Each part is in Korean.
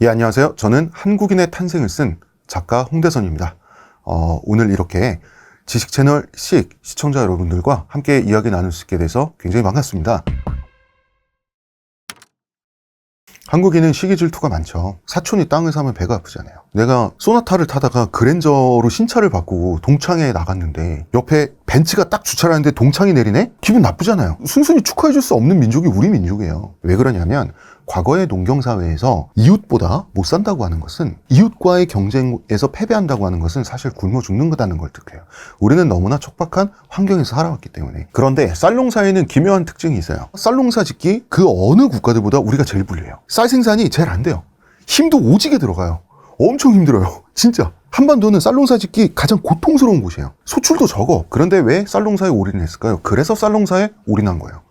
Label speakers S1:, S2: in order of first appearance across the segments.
S1: 예, 안녕하세요. 저는 한국인의 탄생을 쓴 작가 홍대선입니다. 오늘 이렇게 지식 채널 식 시청자 여러분들과 함께 이야기 나눌 수 있게 돼서 굉장히 반갑습니다. 한국인은 시기 질투가 많죠. 사촌이 땅을 사면 배가 아프잖아요. 내가 소나타를 타다가 그랜저로 신차를 바꾸고 동창회에 나갔는데 옆에 벤츠가 딱 주차를 하는데 동창이 내리네? 기분 나쁘잖아요. 순순히 축하해줄 수 없는 민족이 우리 민족이에요. 왜 그러냐면 과거의 농경사회에서 이웃보다 못 산다고 하는 것은, 이웃과의 경쟁에서 패배한다고 하는 것은 사실 굶어 죽는 거다는 걸 뜻해요. 우리는 너무나 척박한 환경에서 살아왔기 때문에. 그런데 쌀농사에는 기묘한 특징이 있어요. 쌀농사 짓기 그 어느 국가들보다 우리가 제일 불리해요. 쌀 생산이 제일 안 돼요. 힘도 오지게 들어가요. 엄청 힘들어요. 진짜. 한반도는 쌀농사 짓기 가장 고통스러운 곳이에요. 소출도 적어. 그런데 왜 쌀농사에 올인했을까요? 그래서 쌀농사에 올인한 거예요.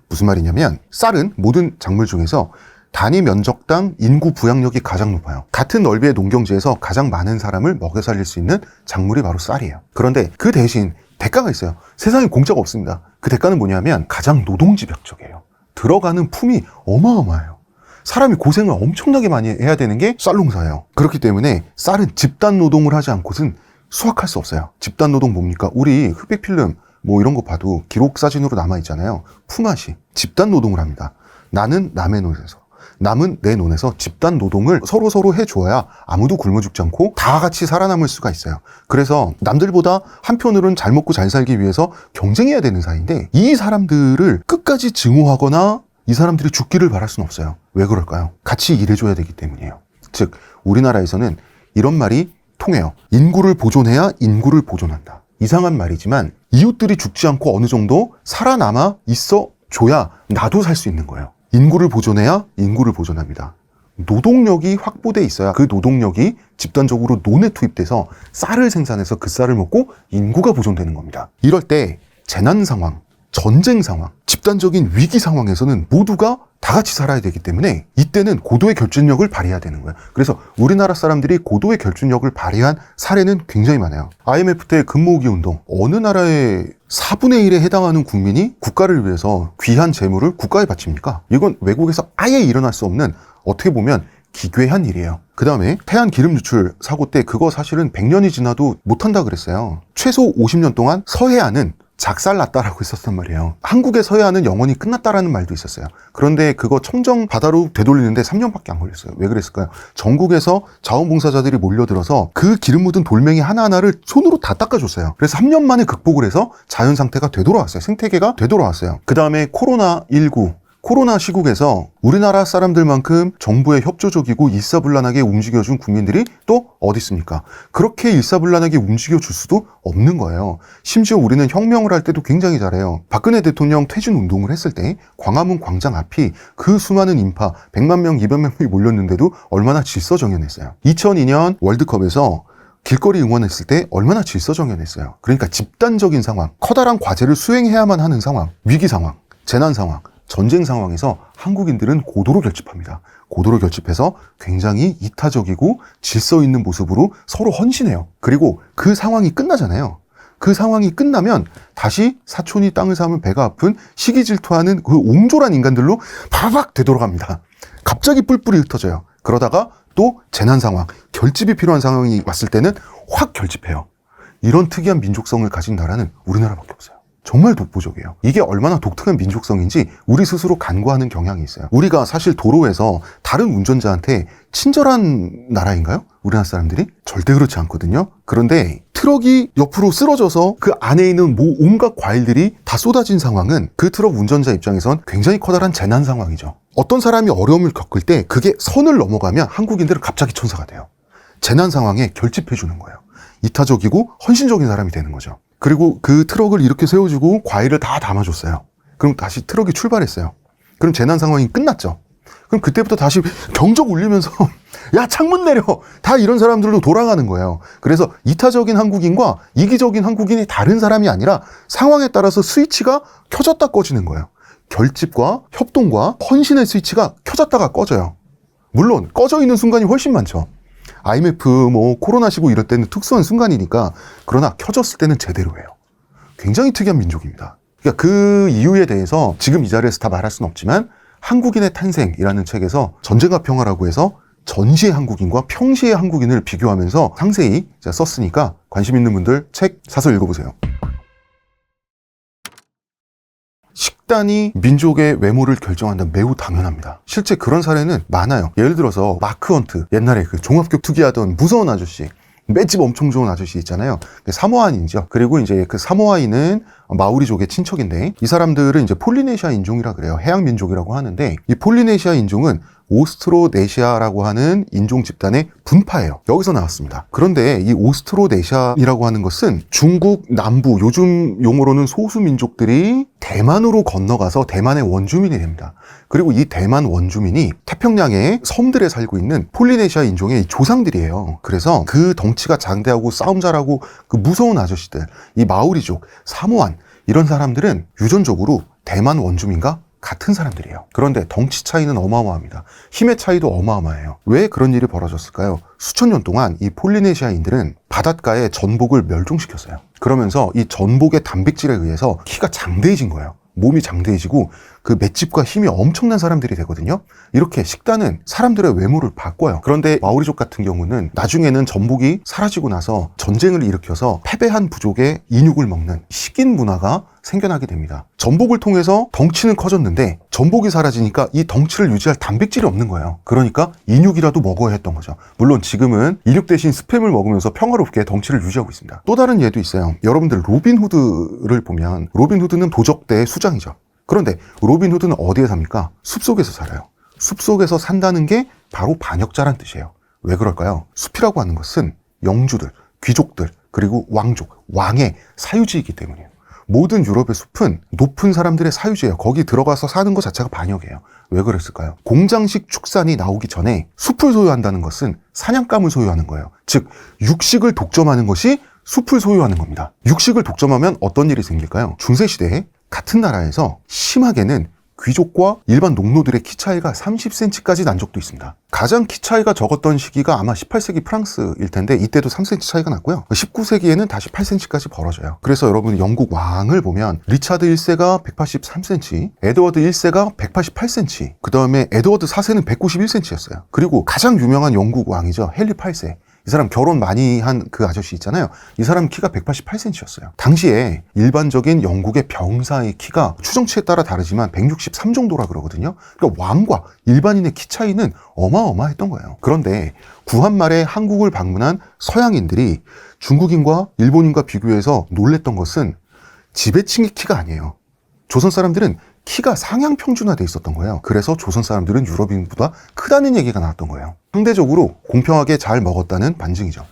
S1: 무슨 말이냐면 쌀은 모든 작물 중에서 단위 면적당 인구 부양력이 가장 높아요. 같은 넓이의 농경지에서 가장 많은 사람을 먹여 살릴 수 있는 작물이 바로 쌀이에요. 그런데 그 대신 대가가 있어요. 세상에 공짜가 없습니다. 그 대가는 뭐냐면 가장 노동집약적이에요. 들어가는 품이 어마어마해요. 사람이 고생을 엄청나게 많이 해야 되는 게 쌀농사예요. 그렇기 때문에 쌀은 집단 노동을 하지 않고는 수확할 수 없어요. 집단 노동 뭡니까? 우리 흑백 필름 뭐 이런 거 봐도 기록 사진으로 남아있잖아요. 품앗이 집단 노동을 합니다. 나는 남의 논에서, 남은 내 논에서 집단 노동을 서로 해줘야 아무도 굶어 죽지 않고 다 같이 살아남을 수가 있어요. 그래서 남들보다 한편으로는 잘 먹고 잘 살기 위해서 경쟁해야 되는 사이인데, 이 사람들을 끝까지 증오하거나 이 사람들이 죽기를 바랄 수는 없어요. 왜 그럴까요? 같이 일해줘야 되기 때문이에요. 즉 우리나라에서는 이런 말이 통해요. 인구를 보존해야 인구를 보존한다. 이상한 말이지만 이웃들이 죽지 않고 어느 정도 살아남아 있어 줘야 나도 살 수 있는 거예요. 인구를 보존해야 인구를 보존합니다. 노동력이 확보돼 있어야 그 노동력이 집단적으로 논에 투입돼서 쌀을 생산해서 그 쌀을 먹고 인구가 보존되는 겁니다. 이럴 때 재난 상황, 전쟁 상황, 집단적인 위기 상황에서는 모두가 다 같이 살아야 되기 때문에 이때는 고도의 결집력을 발휘해야 되는 거예요. 그래서 우리나라 사람들이 고도의 결집력을 발휘한 사례는 굉장히 많아요. IMF 때 금모으기 운동, 어느 나라의 4분의 1에 해당하는 국민이 국가를 위해서 귀한 재물을 국가에 바칩니까? 이건 외국에서 아예 일어날 수 없는, 어떻게 보면 기괴한 일이에요. 그 다음에 태안 기름 유출 사고 때 그거 사실은 100년이 지나도 못한다 그랬어요. 최소 50년 동안 서해안은 작살났다라고 했었단 말이에요. 한국의 서해안은 영원히 끝났다라는 말도 있었어요. 그런데 그거 청정 바다로 되돌리는데 3년밖에 안 걸렸어요. 왜 그랬을까요? 전국에서 자원봉사자들이 몰려들어서 그 기름 묻은 돌멩이 하나하나를 손으로 다 닦아줬어요. 그래서 3년 만에 극복을 해서 자연 상태가 되돌아왔어요. 생태계가 되돌아왔어요. 그 다음에 코로나19, 코로나 시국에서 우리나라 사람들만큼 정부에 협조적이고 일사불란하게 움직여준 국민들이 또 어디 있습니까? 그렇게 일사불란하게 움직여줄 수도 없는 거예요. 심지어 우리는 혁명을 할 때도 굉장히 잘해요. 박근혜 대통령 퇴진 운동을 했을 때 광화문 광장 앞이 그 수많은 인파 100만 명, 200만 명이 몰렸는데도 얼마나 질서정연했어요. 2002년 월드컵에서 길거리 응원했을 때 얼마나 질서정연했어요. 그러니까 집단적인 상황, 커다란 과제를 수행해야만 하는 상황, 위기 상황, 재난 상황, 전쟁 상황에서 한국인들은 고도로 결집합니다. 고도로 결집해서 굉장히 이타적이고 질서 있는 모습으로 서로 헌신해요. 그리고 그 상황이 끝나잖아요. 그 상황이 끝나면 다시 사촌이 땅을 사면 배가 아픈 시기 질투하는 그 옹졸한 인간들로 바박 되돌아갑니다. 갑자기 뿔뿔이 흩어져요. 그러다가 또 재난 상황, 결집이 필요한 상황이 왔을 때는 확 결집해요. 이런 특이한 민족성을 가진 나라는 우리나라밖에 없어요. 정말 독보적이에요. 이게 얼마나 독특한 민족성인지 우리 스스로 간과하는 경향이 있어요. 우리가 사실 도로에서 다른 운전자한테 친절한 나라인가요? 우리나라 사람들이? 절대 그렇지 않거든요. 그런데 트럭이 옆으로 쓰러져서 그 안에 있는 온갖 과일들이 다 쏟아진 상황은 그 트럭 운전자 입장에선 굉장히 커다란 재난 상황이죠. 어떤 사람이 어려움을 겪을 때 그게 선을 넘어가면 한국인들은 갑자기 천사가 돼요. 재난 상황에 결집해주는 거예요. 이타적이고 헌신적인 사람이 되는 거죠. 그리고 그 트럭을 이렇게 세워주고 과일을 다 담아줬어요. 그럼 다시 트럭이 출발했어요. 그럼 재난 상황이 끝났죠. 그럼 그때부터 다시 경적 울리면서 야 창문 내려! 다 이런 사람들로 돌아가는 거예요. 그래서 이타적인 한국인과 이기적인 한국인이 다른 사람이 아니라 상황에 따라서 스위치가 켜졌다 꺼지는 거예요. 결집과 협동과 헌신의 스위치가 켜졌다가 꺼져요. 물론 꺼져 있는 순간이 훨씬 많죠. IMF, 코로나 시국 이럴 때는 특수한 순간이니까. 그러나 켜졌을 때는 제대로 해요. 굉장히 특이한 민족입니다. 그러니까 그 이유에 대해서 지금 이 자리에서 다 말할 수는 없지만 한국인의 탄생이라는 책에서 전쟁과 평화라고 해서 전시의 한국인과 평시의 한국인을 비교하면서 상세히 제가 썼으니까 관심 있는 분들 책 사서 읽어보세요. 식단이 민족의 외모를 결정한다는 매우 당연합니다. 실제 그런 사례는 많아요. 예를 들어서 마크 헌트, 옛날에 그 종합교 투기하던 무서운 아저씨, 맷집 엄청 좋은 아저씨 있잖아요. 사모아인이죠. 그리고 이제 그 사모아인은 마오리족의 친척인데, 이 사람들은 이제 폴리네시아 인종이라 그래요. 해양 민족이라고 하는데, 이 폴리네시아 인종은 오스트로네시아라고 하는 인종 집단의 분파예요. 여기서 나왔습니다. 그런데 이 오스트로네시아이라고 하는 것은 중국 남부, 요즘 용어로는 소수민족들이 대만으로 건너가서 대만의 원주민이 됩니다. 그리고 이 대만 원주민이 태평양의 섬들에 살고 있는 폴리네시아 인종의 조상들이에요. 그래서 그 덩치가 장대하고 싸움 잘하고 그 무서운 아저씨들, 이 마오리족, 사모안, 이런 사람들은 유전적으로 대만 원주민과 같은 사람들이에요. 그런데 덩치 차이는 어마어마합니다. 힘의 차이도 어마어마해요. 왜 그런 일이 벌어졌을까요? 수천 년 동안 이 폴리네시아인들은 바닷가의 전복을 멸종시켰어요. 그러면서 이 전복의 단백질에 의해서 키가 장대해진 거예요. 몸이 장대해지고 그 맷집과 힘이 엄청난 사람들이 되거든요. 이렇게 식단은 사람들의 외모를 바꿔요. 그런데 마오리족 같은 경우는 나중에는 전복이 사라지고 나서 전쟁을 일으켜서 패배한 부족의 인육을 먹는 식인 문화가 생겨나게 됩니다. 전복을 통해서 덩치는 커졌는데 전복이 사라지니까 이 덩치를 유지할 단백질이 없는 거예요. 그러니까 인육이라도 먹어야 했던 거죠. 물론 지금은 인육 대신 스팸을 먹으면서 평화롭게 덩치를 유지하고 있습니다. 또 다른 예도 있어요. 여러분들 로빈 후드를 보면 로빈 후드는 도적대의 수장이죠. 그런데 로빈 후드는 어디에 삽니까? 숲속에서 살아요. 숲속에서 산다는 게 바로 반역자란 뜻이에요. 왜 그럴까요? 숲이라고 하는 것은 영주들, 귀족들, 그리고 왕족, 왕의 사유지이기 때문이에요. 모든 유럽의 숲은 높은 사람들의 사유지예요. 거기 들어가서 사는 것 자체가 반역이에요. 왜 그랬을까요? 공장식 축산이 나오기 전에 숲을 소유한다는 것은 사냥감을 소유하는 거예요. 즉 육식을 독점하는 것이 숲을 소유하는 겁니다. 육식을 독점하면 어떤 일이 생길까요? 중세시대에 같은 나라에서 심하게는 귀족과 일반 농노들의 키 차이가 30cm까지 난 적도 있습니다. 가장 키 차이가 적었던 시기가 아마 18세기 프랑스일 텐데 이때도 3cm 차이가 났고요. 19세기에는 다시 8cm까지 벌어져요. 그래서 여러분 영국 왕을 보면 리차드 1세가 183cm, 에드워드 1세가 188cm, 그 다음에 에드워드 4세는 191cm였어요. 그리고 가장 유명한 영국 왕이죠. 헨리 8세. 이 사람 결혼 많이 한 그 아저씨 있잖아요. 이 사람 키가 188cm였어요. 당시에 일반적인 영국의 병사의 키가 추정치에 따라 다르지만 163 정도라 그러거든요. 그러니까 왕과 일반인의 키 차이는 어마어마했던 거예요. 그런데 구한말에 한국을 방문한 서양인들이 중국인과 일본인과 비교해서 놀랬던 것은 지배층의 키가 아니에요. 조선 사람들은 키가 상향 평준화돼 있었던 거예요. 그래서 조선 사람들은 유럽인보다 크다는 얘기가 나왔던 거예요. 상대적으로 공평하게 잘 먹었다는 반증이죠.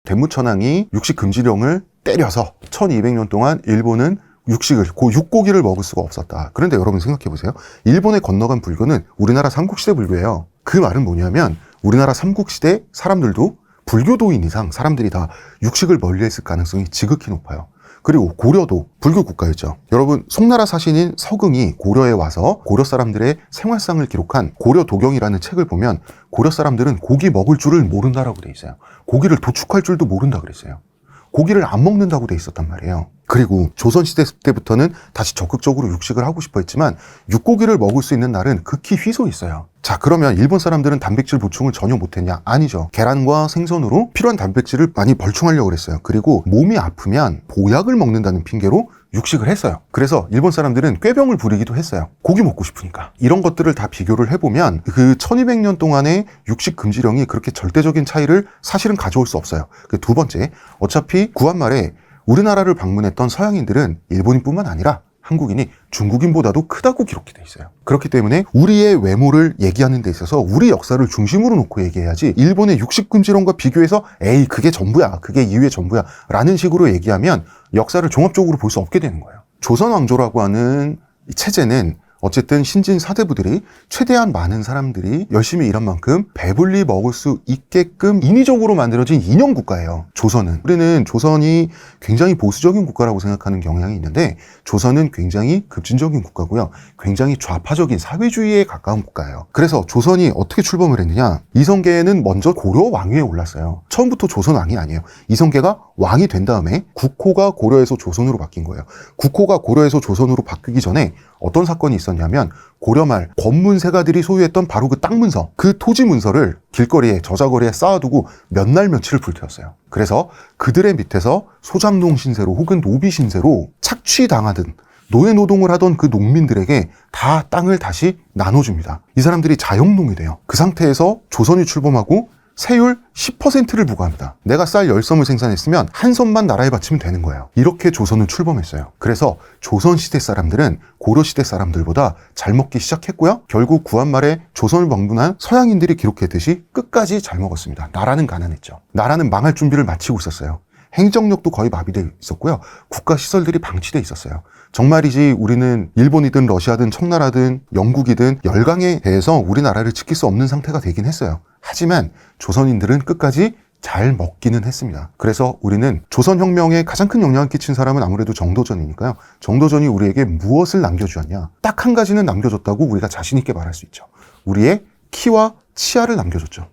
S1: 대무천왕이 육식 금지령을 때려서 1200년 동안 일본은 육고기를 먹을 수가 없었다. 그런데 여러분 생각해 보세요. 일본에 건너간 불교는 우리나라 삼국시대 불교예요. 그 말은 뭐냐면 우리나라 삼국시대 사람들도 불교도인 이상 사람들이 다 육식을 멀리했을 가능성이 지극히 높아요. 그리고 고려도 불교 국가였죠. 여러분 송나라 사신인 서긍이 고려에 와서 고려 사람들의 생활상을 기록한 고려도경이라는 책을 보면 고려 사람들은 고기 먹을 줄을 모른다라고 돼 있어요. 고기를 도축할 줄도 모른다 그랬어요. 고기를 안 먹는다고 돼 있었단 말이에요. 그리고 조선시대 때부터는 다시 적극적으로 육식을 하고 싶어 했지만 육고기를 먹을 수 있는 날은 극히 희소 있어요. 자, 그러면 일본 사람들은 단백질 보충을 전혀 못했냐? 아니죠. 계란과 생선으로 필요한 단백질을 많이 벌충하려고 그랬어요. 그리고 몸이 아프면 보약을 먹는다는 핑계로 육식을 했어요. 그래서 일본 사람들은 꾀병을 부리기도 했어요. 고기 먹고 싶으니까. 이런 것들을 다 비교를 해보면 그 1200년 동안의 육식 금지령이 그렇게 절대적인 차이를 사실은 가져올 수 없어요. 그 두 번째, 어차피 구한말에 우리나라를 방문했던 서양인들은 일본인뿐만 아니라 한국인이 중국인보다도 크다고 기록이 돼 있어요. 그렇기 때문에 우리의 외모를 얘기하는 데 있어서 우리 역사를 중심으로 놓고 얘기해야지 일본의 육식금지론과 비교해서 에이 그게 전부야, 그게 이후의 전부야 라는 식으로 얘기하면 역사를 종합적으로 볼 수 없게 되는 거예요. 조선왕조라고 하는 체제는 어쨌든 신진 사대부들이 최대한 많은 사람들이 열심히 일한 만큼 배불리 먹을 수 있게끔 인위적으로 만들어진 이념 국가예요. 조선은. 우리는 조선이 굉장히 보수적인 국가라고 생각하는 경향이 있는데 조선은 굉장히 급진적인 국가고요. 굉장히 좌파적인 사회주의에 가까운 국가예요. 그래서 조선이 어떻게 출범을 했느냐? 이성계는 먼저 고려 왕위에 올랐어요. 처음부터 조선 왕이 아니에요. 이성계가 왕이 된 다음에 국호가 고려에서 조선으로 바뀐 거예요. 국호가 고려에서 조선으로 바뀌기 전에 어떤 사건이 있었냐면 고려 말 권문세가들이 소유했던 바로 그 땅 문서, 그 토지 문서를 길거리에 저자거리에 쌓아두고 몇 날 며칠을 불태웠어요. 그래서 그들의 밑에서 소장농 신세로 혹은 노비 신세로 착취당하든 노예 노동을 하던 그 농민들에게 다 땅을 다시 나눠줍니다. 이 사람들이 자영농이 돼요. 그 상태에서 조선이 출범하고 세율 10%를 부과합니다. 내가 쌀 10섬을 생산했으면 한 섬만 나라에 바치면 되는 거예요. 이렇게 조선은 출범했어요. 그래서 조선시대 사람들은 고려시대 사람들보다 잘 먹기 시작했고요. 결국 구한말에 조선을 방문한 서양인들이 기록했듯이 끝까지 잘 먹었습니다. 나라는 가난했죠. 나라는 망할 준비를 마치고 있었어요. 행정력도 거의 마비되어 있었고요. 국가 시설들이 방치되어 있었어요. 정말이지 우리는 일본이든 러시아든 청나라든 영국이든 열강에 대해서 우리나라를 지킬 수 없는 상태가 되긴 했어요. 하지만 조선인들은 끝까지 잘 먹기는 했습니다. 그래서 우리는 조선혁명에 가장 큰 영향을 끼친 사람은 아무래도 정도전이니까요. 정도전이 우리에게 무엇을 남겨주었냐? 딱 한 가지는 남겨줬다고 우리가 자신 있게 말할 수 있죠. 우리의 키와 치아를 남겨줬죠.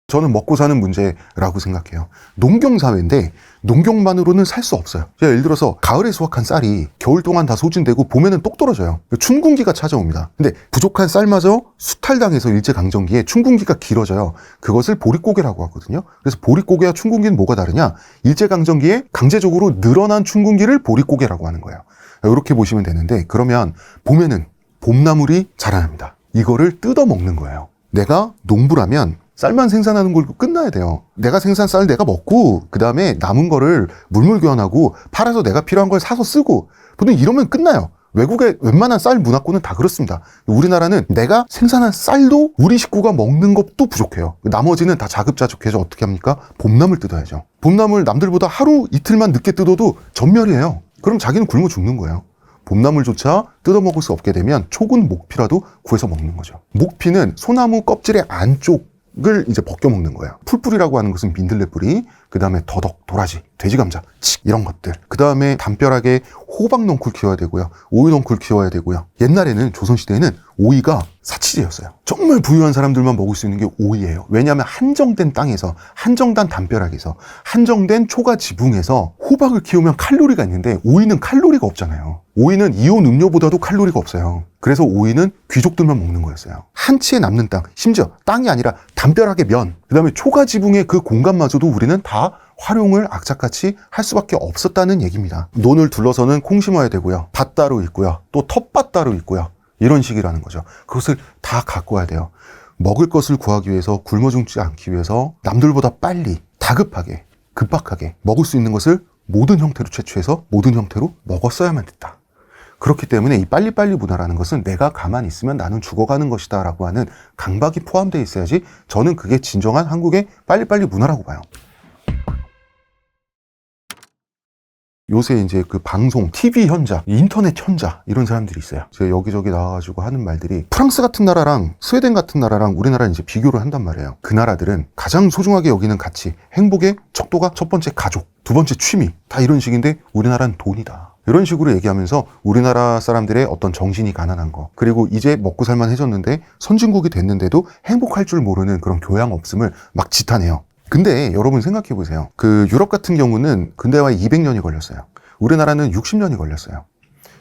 S1: 저는 먹고 사는 문제라고 생각해요. 농경사회인데 농경만으로는 살 수 없어요. 예를 들어서 가을에 수확한 쌀이 겨울 동안 다 소진되고 봄에는 똑 떨어져요. 춘궁기가 찾아옵니다. 근데 부족한 쌀마저 수탈당해서 일제강점기에 춘궁기가 길어져요. 그것을 보릿고개라고 하거든요. 그래서 보릿고개와 춘궁기는 뭐가 다르냐? 일제강점기에 강제적으로 늘어난 춘궁기를 보릿고개라고 하는 거예요. 이렇게 보시면 되는데, 그러면 봄에는 봄나물이 자라납니다. 이거를 뜯어먹는 거예요. 내가 농부라면 쌀만 생산하는 걸로 끝나야 돼요. 내가 생산 쌀 내가 먹고 그 다음에 남은 거를 물물교환하고 팔아서 내가 필요한 걸 사서 쓰고, 보통 이러면 끝나요. 외국의 웬만한 쌀 문화권은 다 그렇습니다. 우리나라는 내가 생산한 쌀도 우리 식구가 먹는 것도 부족해요. 나머지는 다 자급자족해서 어떻게 합니까? 봄나물 뜯어야죠. 봄나물 남들보다 하루 이틀만 늦게 뜯어도 전멸이에요. 그럼 자기는 굶어 죽는 거예요. 봄나물조차 뜯어먹을 수 없게 되면 초근 목피라도 구해서 먹는 거죠. 목피는 소나무 껍질의 안쪽을 이제 벗겨 먹는 거예요. 풀뿌리라고 하는 것은 민들레 뿌리, 그 다음에 더덕, 도라지, 돼지감자, 칡 이런 것들. 그 다음에 담벼락에 호박 넝쿨 키워야 되고요. 오이 넝쿨 키워야 되고요. 옛날에는 조선시대에는 오이가 사치제였어요. 정말 부유한 사람들만 먹을 수 있는 게 오이예요. 왜냐하면 한정된 땅에서, 한정된 담벼락에서, 한정된 초가 지붕에서 호박을 키우면 칼로리가 있는데 오이는 칼로리가 없잖아요. 오이는 이온 음료보다도 칼로리가 없어요. 그래서 오이는 귀족들만 먹는 거였어요. 한치에 남는 땅, 심지어 땅이 아니라 담벼락의 면, 그 다음에 초가 지붕의 그 공간마저도 우리는 다 활용을 악착같이 할 수밖에 없었다는 얘기입니다. 논을 둘러서는 콩 심어야 되고요. 밭 따로 있고요. 또 텃밭 따로 있고요. 이런 식이라는 거죠. 그것을 다 갖고 와야 돼요. 먹을 것을 구하기 위해서, 굶어 죽지 않기 위해서 남들보다 빨리, 다급하게, 급박하게 먹을 수 있는 것을 모든 형태로 채취해서 모든 형태로 먹었어야만 됐다. 그렇기 때문에 이 빨리빨리 문화라는 것은 내가 가만히 있으면 나는 죽어가는 것이다 라고 하는 강박이 포함되어 있어야지 저는 그게 진정한 한국의 빨리빨리 문화라고 봐요. 요새 이제 그 방송, TV 현자, 인터넷 현자 이런 사람들이 있어요. 제가 여기저기 나와가지고 하는 말들이 프랑스 같은 나라랑 스웨덴 같은 나라랑 우리나라는 이제 비교를 한단 말이에요. 그 나라들은 가장 소중하게 여기는 가치, 행복의 척도가 첫 번째 가족, 두 번째 취미, 다 이런 식인데 우리나라는 돈이다. 이런 식으로 얘기하면서 우리나라 사람들의 어떤 정신이 가난한 거, 그리고 이제 먹고 살만해졌는데 선진국이 됐는데도 행복할 줄 모르는 그런 교양 없음을 막 지탄해요. 근데 여러분 생각해 보세요. 그 유럽 같은 경우는 근대화에 200년이 걸렸어요. 우리나라는 60년이 걸렸어요.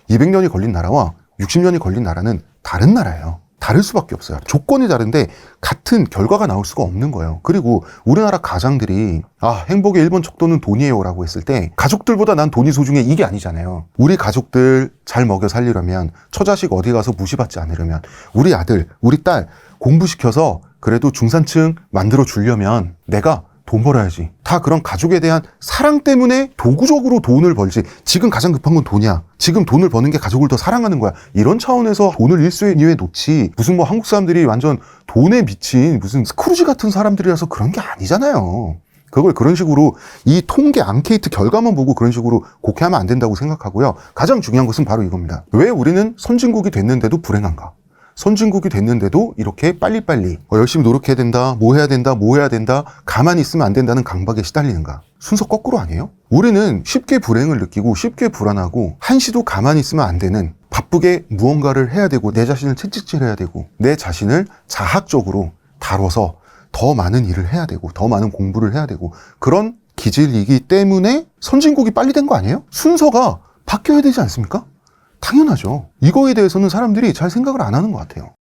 S1: 200년이 걸린 나라와 60년이 걸린 나라는 다른 나라예요. 다를 수밖에 없어요. 조건이 다른데 같은 결과가 나올 수가 없는 거예요. 그리고 우리나라 가장들이 행복의 1번 척도는 돈이에요 라고 했을 때 가족들보다 난 돈이 소중해 이게 아니잖아요. 우리 가족들 잘 먹여 살리려면, 처자식 어디 가서 무시받지 않으려면, 우리 아들, 우리 딸 공부시켜서 그래도 중산층 만들어 주려면 내가 돈 벌어야지. 다 그런 가족에 대한 사랑 때문에 도구적으로 돈을 벌지. 지금 가장 급한 건 돈이야. 지금 돈을 버는 게 가족을 더 사랑하는 거야. 이런 차원에서 돈을 1순위에 놓지. 무슨 뭐 한국 사람들이 완전 돈에 미친 무슨 스크루지 같은 사람들이라서 그런 게 아니잖아요. 그걸 그런 식으로 이 통계 앙케이트 결과만 보고 그런 식으로 곡해하면 안 된다고 생각하고요. 가장 중요한 것은 바로 이겁니다. 왜 우리는 선진국이 됐는데도 불행한가? 선진국이 됐는데도 이렇게 빨리빨리 열심히 노력해야 된다, 뭐 해야 된다, 뭐 해야 된다, 가만히 있으면 안 된다는 강박에 시달리는가? 순서 거꾸로 아니에요? 우리는 쉽게 불행을 느끼고 쉽게 불안하고 한시도 가만히 있으면 안 되는, 바쁘게 무언가를 해야 되고 내 자신을 채찍질해야 되고 내 자신을 자학적으로 다뤄서 더 많은 일을 해야 되고 더 많은 공부를 해야 되고 그런 기질이기 때문에 선진국이 빨리 된 거 아니에요? 순서가 바뀌어야 되지 않습니까? 당연하죠. 이거에 대해서는 사람들이 잘 생각을 안 하는 것 같아요.